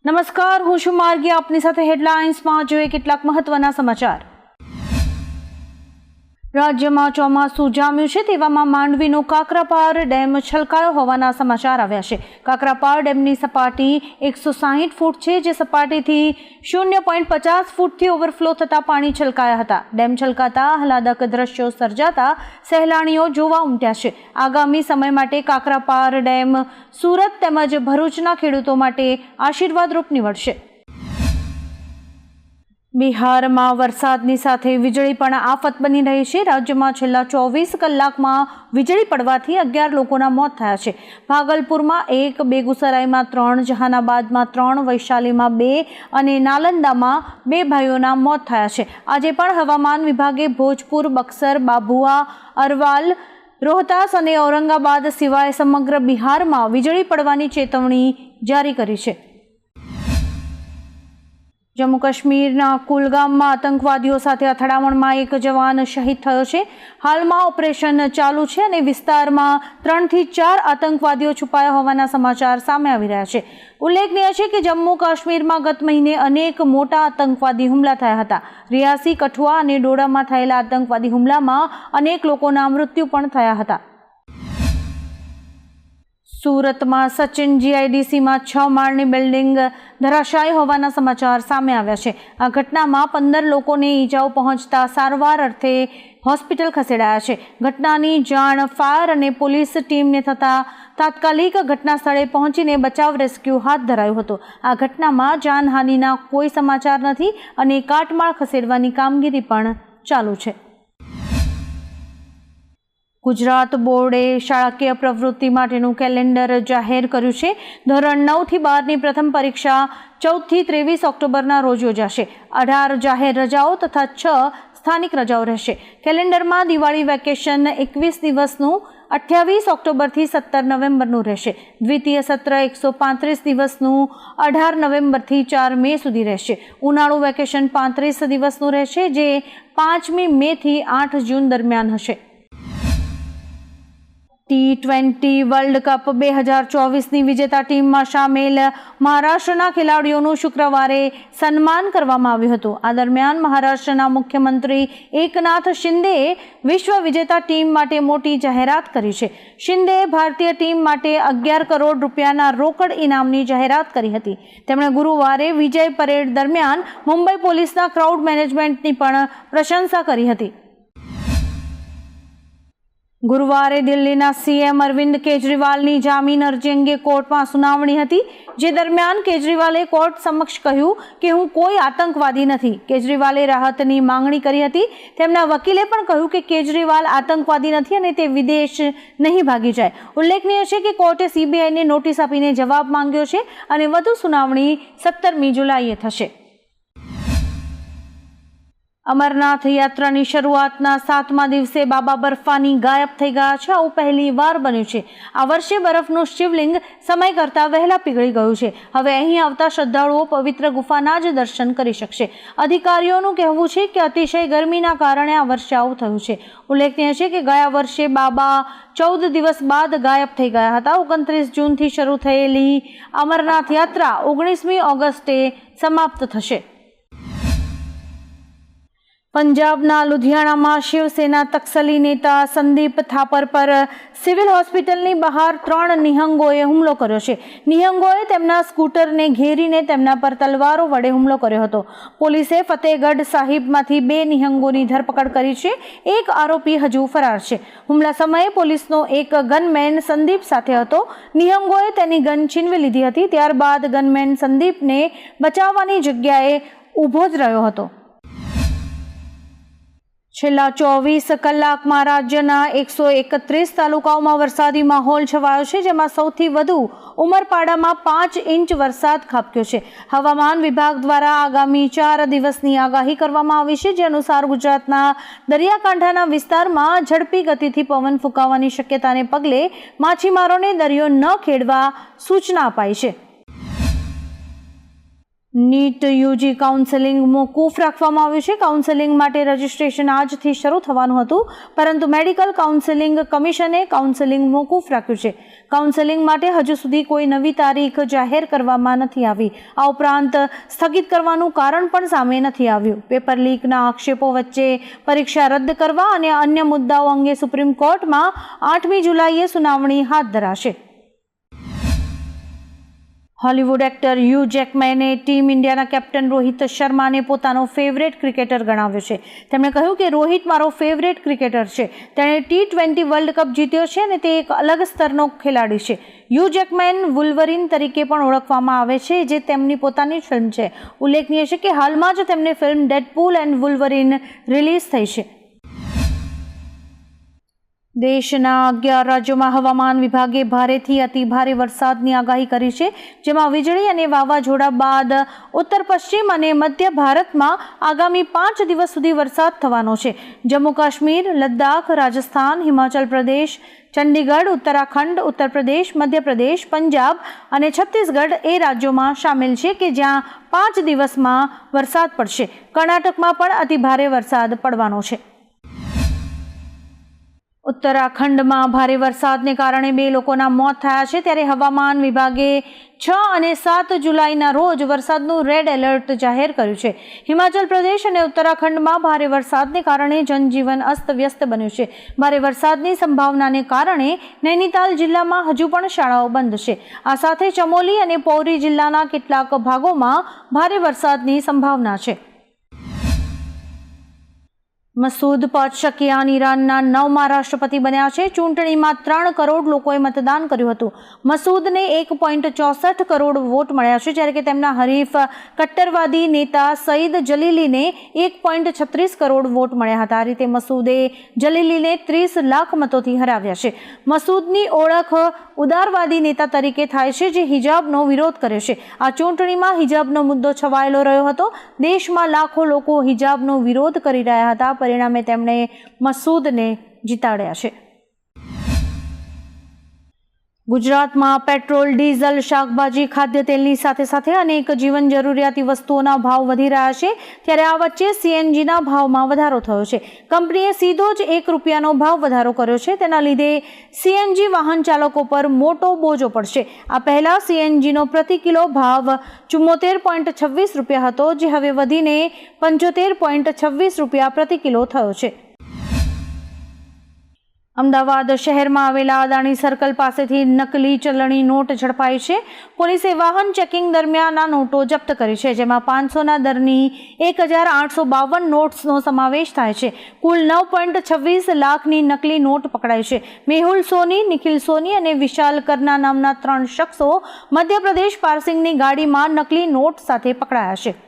નમસ્કાર, હું છું માર્ગી. આપની સાથે હેડલાઇન્સમાં જોઈએ કેટલાક મહત્વના સમાચાર. રાજ્યમાં ચોમાસું જામ્યું છે તેવામાં માંડવીનો કાકરાપાર ડેમ છલકાયો હોવાના સમાચાર આવ્યા છે. કાકરાપાર ડેમની સપાટી 160 ફૂટ છે, જે સપાટીથી 0.50 ફૂટથી ઓવરફ્લો થતા પાણી છલકાયા હતા. ડેમ છલકાતા આહલાદક દ્રશ્યો સર્જાતા સહેલાણીઓ જોવા ઉમટ્યા છે. આગામી સમય માટે કાકરાપાર ડેમ સુરત તેમજ ભરૂચના ખેડૂતો માટે આશીર્વાદરૂપ નીવડશે. બિહારમાં વરસાદની સાથે વીજળી પણ આફત બની રહી છે. રાજ્યમાં છેલ્લા 24 કલાકમાં વીજળી પડવાથી 11 લોકોના મોત થયા છે. ભાગલપુરમાં 1, બેગુસરાયમાં 3, જહાનાબાદમાં 3, વૈશાલીમાં 2 અને નાલંદામાં 2 ભાઈઓના મોત થયા છે. આજે પણ હવામાન વિભાગે ભોજપુર, બક્સર, બાબુઆ, અરવાલ, રોહતાસ અને ઔરંગાબાદ સિવાય સમગ્ર બિહારમાં વીજળી પડવાની ચેતવણી જારી કરી છે. જમ્મુ કાશ્મીરના કુલગામમાં આતંકવાદીઓ સાથે અથડામણમાં 1 જવાન શહીદ થયો છે. હાલમાં ઓપરેશન ચાલુ છે અને વિસ્તારમાં 3 થી 4 આતંકવાદીઓ છુપાયા હોવાના સમાચાર સામે આવી રહ્યા છે. ઉલ્લેખનીય છે કે જમ્મુ કાશ્મીરમાં ગત મહિને અનેક મોટા આતંકવાદી હુમલા થયા હતા. રિયાસી, કઠુઆ અને ડોડામાં થયેલા આતંકવાદી હુમલામાં અનેક લોકોના મૃત્યુ પણ થયા હતા. સુરતમાં સચિન જીઆઈડીસીમાં 6 માળની બિલ્ડિંગ ધરાશાયી હોવાના સમાચાર સામે આવ્યા છે. આ ઘટનામાં 15 લોકોને ઈજાઓ પહોંચતા સારવાર અર્થે હોસ્પિટલ ખસેડાયા છે. ઘટનાની જાણ ફાયર અને પોલીસ ટીમને થતાં તાત્કાલિક ઘટના સ્થળે પહોંચીને બચાવ રેસ્ક્યુ હાથ ધરાયું હતું. આ ઘટનામાં જાનહાનિના કોઈ સમાચાર નથી અને કાટમાળ ખસેડવાની કામગીરી પણ ચાલુ છે. ગુજરાત બોર્ડે શાળાકીય પ્રવૃત્તિ માટેનું કેલેન્ડર જાહેર કર્યું છે. ધોરણ 9 થી 12ની પ્રથમ પરીક્ષા 14 થી 23 ઓક્ટોબરના રોજ યોજાશે. 18 જાહેર રજાઓ તથા 6 સ્થાનિક રજાઓ રહેશે. કેલેન્ડરમાં દિવાળી વેકેશન 21 દિવસનું 28 ઓક્ટોબરથી 17 નવેમ્બરનું રહેશે. દ્વિતીય સત્ર 135 દિવસનું 18 નવેમ્બરથી 4 મે સુધી રહેશે. ઉનાળુ વેકેશન 35 દિવસનું રહેશે, જે 5મી મેથી 8 જૂન દરમિયાન હશે. T20 વર્લ્ડ કપ 2024ની વિજેતા ટીમમાં સામેલ મહારાષ્ટ્રના ખેલાડીઓનું શુક્રવારે સન્માન કરવામાં આવ્યું હતું. આ દરમિયાન મહારાષ્ટ્રના મુખ્યમંત્રી એકનાથ શિંદેએ વિશ્વ વિજેતા ટીમ માટે મોટી જાહેરાત કરી છે. શિંદેએ ભારતીય ટીમ માટે 11 કરોડ રૂપિયાના રોકડ ઇનામની જાહેરાત કરી હતી. તેમણે ગુરુવારે વિજય પરેડ દરમિયાન મુંબઈ પોલીસના ક્રાઉડ મેનેજમેન્ટની પણ પ્રશંસા કરી હતી. ગુરુવારે દિલ્હીના સીએમ અરવિંદ કેજરીવાલની જામીન અરજી અંગે કોર્ટમાં સુનાવણી હતી, જે દરમિયાન કેજરીવાલે કોર્ટ સમક્ષ કહ્યું કે હું કોઈ આતંકવાદી નથી. કેજરીવાલે રાહતની માંગણી કરી હતી. તેમના વકીલે પણ કહ્યું કે કેજરીવાલ આતંકવાદી નથી અને તે વિદેશ નહીં ભાગી જાય. ઉલ્લેખનીય છે કે કોર્ટે સીબીઆઈને નોટિસ આપીને જવાબ માંગ્યો છે અને વધુ સુનાવણી 17મી જુલાઈએ થશે. અમરનાથ યાત્રાની શરૂઆતના 7મા દિવસે બાબા બર્ફાની ગાયબ થઈ ગયા છે. આવું પહેલી વાર બન્યું છે. આ વર્ષે બરફનું શિવલિંગ સમય કરતાં વહેલા પીગળી ગયું છે. હવે અહીં આવતા શ્રદ્ધાળુઓ પવિત્ર ગુફાના જ દર્શન કરી શકશે. અધિકારીઓનું કહેવું છે કે અતિશય ગરમીના કારણે આ વર્ષે આવું થયું છે. ઉલ્લેખનીય છે કે ગયા વર્ષે બાબા 14 દિવસ બાદ ગાયબ થઈ ગયા હતા. 29 જૂનથી શરૂ થયેલી અમરનાથ યાત્રા 19મી ઓગસ્ટે સમાપ્ત થશે. પંજાબના લુધિયાણામાં શિવસેના તક્ષલી નેતા સંદીપ થાપર પર સિવિલ હોસ્પિટલની બહાર 3 નિહંગોએ હુમલો કર્યો છે. નિહંગોએ તેમના સ્કૂટરને ઘેરીને તેમના પર તલવારો વડે હુમલો કર્યો હતો. પોલીસે ફતેહગઢ સાહિબમાંથી 2 નિહંગોની ધરપકડ કરી છે. એક આરોપી હજુ ફરાર છે. હુમલા સમયે પોલીસનો એક ગનમેન સંદીપ સાથે હતો. નિહંગોએ તેની ગન છીનવી લીધી હતી. ત્યારબાદ ગનમેન સંદીપને બચાવવાની જગ્યાએ ઊભો જ રહ્યો હતો. છેલ્લા 24 કલાકમાં રાજ્યના 131 તાલુકાઓમાં વરસાદી માહોલ છવાયો છે, જેમાં સૌથી વધુ ઉમરપાડામાં 5 ઇંચ વરસાદ ખાબક્યો છે. હવામાન વિભાગ દ્વારા આગામી 4 દિવસની આગાહી કરવામાં આવી છે, જે અનુસાર ગુજરાતના દરિયાકાંઠાના વિસ્તારમાં ઝડપી ગતિથી પવન ફૂંકાવાની શક્યતાને પગલે માછીમારોને દરિયો ન ખેડવા સૂચના અપાઈ છે. નીટ યુજી કાઉન્સેલિંગ મોકૂફ રાખવામાં આવ્યું છે. કાઉન્સેલિંગ માટે રજીસ્ટ્રેશન આજથી શરૂ થવાનું હતું, પરંતુ મેડિકલ કાઉન્સેલિંગ કમિશને કાઉન્સેલિંગ મોકૂફ રાખ્યું છે. કાઉન્સેલિંગ માટે હજુ સુધી કોઈ નવી તારીખ જાહેર કરવામાં નથી આવી. આ ઉપરાંત સ્થગિત કરવાનું કારણ પણ સામે નથી આવ્યું. પેપર લીકના આક્ષેપો વચ્ચે પરીક્ષા રદ કરવા અને અન્ય મુદ્દાઓ અંગે સુપ્રીમ કોર્ટમાં 8મી જુલાઈએ સુનાવણી હાથ ધરાશે. હોલિવૂડ એક્ટર હ્યુ જેકમેને ટીમ ઇન્ડિયાના કેપ્ટન રોહિત શર્માને પોતાનો ફેવરેટ ક્રિકેટર ગણાવ્યો છે. તેમણે કહ્યું કે રોહિત મારો ફેવરેટ ક્રિકેટર છે. તેણે T20 વર્લ્ડ કપ જીત્યો છે અને તે એક અલગ સ્તરનો ખેલાડી છે. હ્યુ જેકમેન વુલ્વરીન તરીકે પણ ઓળખવામાં આવે છે, જે તેમની પોતાની ફિલ્મ છે. ઉલ્લેખનીય છે કે હાલમાં જ તેમની ફિલ્મ ડેડપૂલ એન્ડ વુલ્વરીન રિલીઝ થઈ છે. દેશના 11 રાજ્યોમાં હવામાન વિભાગે ભારેથી અતિ ભારે વરસાદની આગાહી કરી છે, જેમાં વીજળી અને વાવાઝોડા બાદ ઉત્તર પશ્ચિમ અને મધ્ય ભારતમાં આગામી 5 દિવસ સુધી વરસાદ થવાનો છે. જમ્મુ કાશ્મીર, લદ્દાખ, રાજસ્થાન, હિમાચલ પ્રદેશ, ચંડીગઢ, ઉત્તરાખંડ, ઉત્તર પ્રદેશ, મધ્યપ્રદેશ, પંજાબ અને છત્તીસગઢ એ રાજ્યોમાં સામેલ છે કે જ્યાં 5 દિવસમાં વરસાદ પડશે. કર્ણાટકમાં પણ અતિ ભારે વરસાદ પડવાનો છે. ઉત્તરાખંડમાં ભારે વરસાદને કારણે 2 લોકોના મોત થયા છે, ત્યારે હવામાન વિભાગે 6 અને 7 જુલાઈના રોજ વરસાદનું રેડ એલર્ટ જાહેર કર્યું છે. હિમાચલ પ્રદેશ અને ઉત્તરાખંડમાં ભારે વરસાદને કારણે જનજીવન અસ્તવ્યસ્ત બન્યું છે. ભારે વરસાદની સંભાવનાને કારણે નૈનીતાલ જિલ્લામાં હજુ પણ શાળાઓ બંધ છે. આ સાથે ચમોલી અને પૌરી જિલ્લાના કેટલાક ભાગોમાં ભારે વરસાદની સંભાવના છે. મસૂદ પઝેશ્કિયાન ઈરાનના 9મા રાષ્ટ્રપતિ બન્યા છે. ચૂંટણીમાં 3 કરોડ લોકોએ મતદાન કર્યું હતું. મસૂદને 1.64 કરોડ વોટ મળ્યા છે, જ્યારે કે તેમના હરીફ કટ્ટરવાદી નેતા સઈદ જલીલીને 1.36 કરોડ વોટ મળ્યા હતા. આ રીતે મસૂદે જલીલીને 30 લાખ મતોથી હરાવ્યા છે. મસૂદની ઓળખ ઉદારવાદી નેતા તરીકે થાય છે, જે હિજાબનો વિરોધ કરે છે. આ ચૂંટણીમાં હિજાબનો મુદ્દો છવાયેલો રહ્યો હતો. દેશમાં લાખો લોકો હિજાબનો વિરોધ કરી રહ્યા હતા. પરિણામે તેમણે મસૂદને જીતાડ્યા છે. ગુજરાતમાં પેટ્રોલ, ડીઝલ, શાકભાજી, ખાદ્ય તેલની સાથે સાથે અનેક જીવન જરૂરિયાતી વસ્તુઓના ભાવ વધી રહ્યા છે. ત્યારે આ વચ્ચે CNGના ભાવમાં વધારો થયો છે. કંપનીએ સીધો જ ₹1નો ભાવ વધારો કર્યો છે. તેના લીધે CNG વાહન ચાલકો પર મોટો બોજો પડશે. આ પહેલા CNGનો પ્રતિ કિલો ભાવ ₹74.26 હતો, જે હવે વધીને ₹75.26 પ્રતિ કિલો થયો છે. અમદાવાદ શહેરમાં આવેલા અદાણી સર્કલ પાસેથી નકલી ચલણી નોટ ઝડપાઈ છે. પોલીસે વાહન ચેકિંગ દરમિયાન આ નોટો જપ્ત કરી છે, જેમાં 500ના દરની 1852 નોટ્સનો સમાવેશ થાય છે. કુલ 9.26 લાખની નકલી નોટ પકડાઈ છે. મેહુલ સોની, નિખિલ સોની અને વિશાલ કરના નામના 3 શખ્સો મધ્યપ્રદેશ પાર્સિંગની ગાડીમાં નકલી નોટ સાથે પકડાયા છે.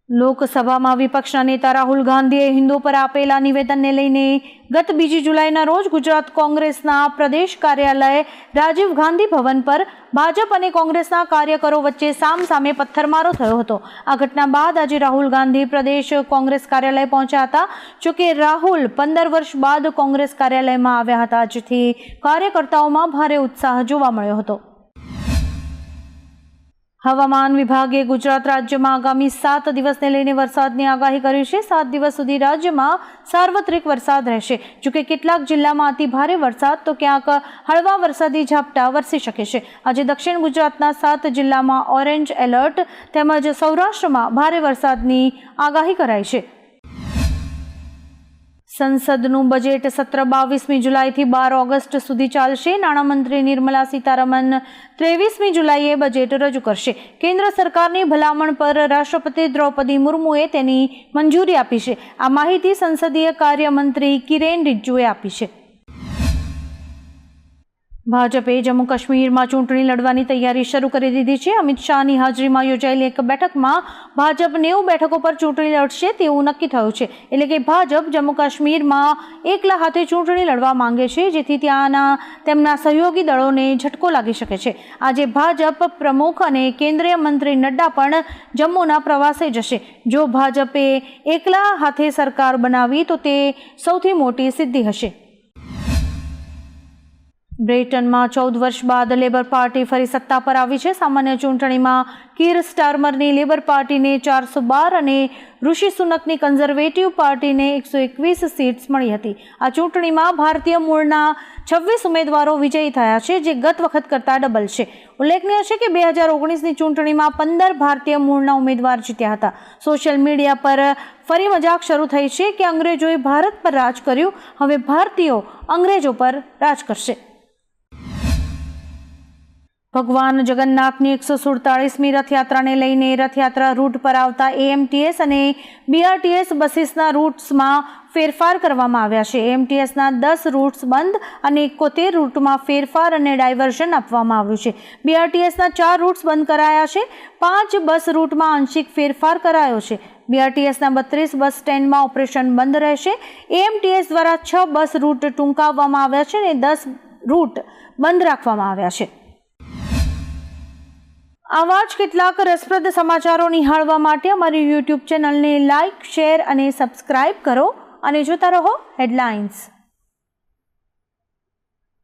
લોકસભામાં વિપક્ષના નેતા રાહુલ ગાંધીએ હિન્દુઓ પર આપેલા નિવેદનને લઈને ગત 2 જુલાઈના રોજ ગુજરાત કોંગ્રેસના પ્રદેશ કાર્યાલય રાજીવ ગાંધી ભવન પર ભાજપ અને કોંગ્રેસના કાર્યકરો વચ્ચે સામસામે પથ્થરમારો થયો હતો. આ ઘટના બાદ આજે રાહુલ ગાંધી પ્રદેશ કોંગ્રેસ કાર્યાલય પહોંચ્યા હતા. જોકે રાહુલ 15 વર્ષ બાદ કોંગ્રેસ કાર્યાલયમાં આવ્યા હતા, જેથી કાર્યકર્તાઓમાં ભારે ઉત્સાહ જોવા મળ્યો હતો. હવામાન વિભાગે ગુજરાત રાજ્યમાં આગામી 7 દિવસને લઈને વરસાદની આગાહી કરી છે. 7 દિવસ સુધી રાજ્યમાં સાર્વત્રિક વરસાદ રહેશે. જોકે કેટલાક જિલ્લામાં અતિ ભારે વરસાદ તો ક્યાંક હળવા વરસાદી ઝાપટા વરસી શકે છે. આજે દક્ષિણ ગુજરાતના 7 જિલ્લામાં ઓરેન્જ એલર્ટ તેમજ સૌરાષ્ટ્રમાં ભારે વરસાદની આગાહી કરાઈ છે. સંસદનું બજેટ સત્ર 22મી જુલાઈથી 12 ઓગસ્ટ સુધી ચાલશે. નાણામંત્રી નિર્મલા સીતારમણ 23મી જુલાઈએ બજેટ રજૂ કરશે. કેન્દ્ર સરકારની ભલામણ પર રાષ્ટ્રપતિ દ્રૌપદી મુર્મુએ તેની મંજૂરી આપી છે. આ માહિતી સંસદીય કાર્ય મંત્રી કિરેન રિજ્જુએ આપી છે. ભાજપે જમ્મુ કાશ્મીરમાં ચૂંટણી લડવાની તૈયારી શરૂ કરી દીધી છે. અમિત શાહની હાજરીમાં યોજાયેલી એક બેઠકમાં ભાજપ 90 બેઠકો પર ચૂંટણી લડશે તેવું નક્કી થયું છે. એટલે કે ભાજપ જમ્મુ કાશ્મીરમાં એકલા હાથે ચૂંટણી લડવા માંગે છે, જેથી ત્યાંના તેમના સહયોગી દળોને ઝટકો લાગી શકે છે. આજે ભાજપ પ્રમુખ અને કેન્દ્રીય મંત્રી નડ્ડા પણ જમ્મુના પ્રવાસે જશે. જો ભાજપે એકલા હાથે સરકાર બનાવી તો તે સૌથી મોટી સિદ્ધિ હશે. બ્રિટનમાં 14 વર્ષ બાદ લેબર પાર્ટી ફરી સત્તા પર આવી છે. સામાન્ય ચૂંટણીમાં કીર સ્ટારમરની લેબર પાર્ટીને 412 અને ઋષિ સુનકની કન્ઝર્વેટિવ પાર્ટીને 121 સીટ્સ મળી હતી. આ ચૂંટણીમાં ભારતીય મૂળના 26 ઉમેદવારો વિજયી થયા છે, જે ગત વખત કરતાં ડબલ છે. ઉલ્લેખનીય છે કે 2019ની ચૂંટણીમાં 15 ભારતીય મૂળના ઉમેદવાર જીત્યા હતા. સોશિયલ મીડિયા પર ફરી મજાક શરૂ થઈ છે કે અંગ્રેજોએ ભારત પર રાજ કર્યું, હવે ભારતીયો અંગ્રેજો પર રાજ કરશે. ભગવાન જગન્નાથની 147મી રથયાત્રાને લઈને રથયાત્રા રૂટ પર આવતા એએમટીએસ અને બીઆરટીએસ બસીસના રૂટ્સમાં ફેરફાર કરવામાં આવ્યા છે. એએમટીએસના 10 રૂટ્સ બંધ અને 71 રૂટમાં ફેરફાર અને ડાયવર્ઝન આપવામાં આવ્યું છે. બીઆરટીએસના 4 રૂટ્સ બંધ કરાયા છે. 5 બસ રૂટમાં આંશિક ફેરફાર કરાયો છે. બીઆરટીએસના 32 બસ સ્ટેન્ડમાં ઓપરેશન બંધ રહેશે. એએમટીએસ દ્વારા 6 બસ રૂટ ટૂંકાવવામાં આવ્યા છે અને 10 રૂટ બંધ રાખવામાં આવ્યા છે. આવા જ કેટલાક રસપ્રદ સમાચારો નિહાળવા માટે અમારી યુટ્યુબ ચેનલને લાઇક, શેર અને સબસ્ક્રાઇબ કરો અને જોતા રહો હેડલાઇન્સ.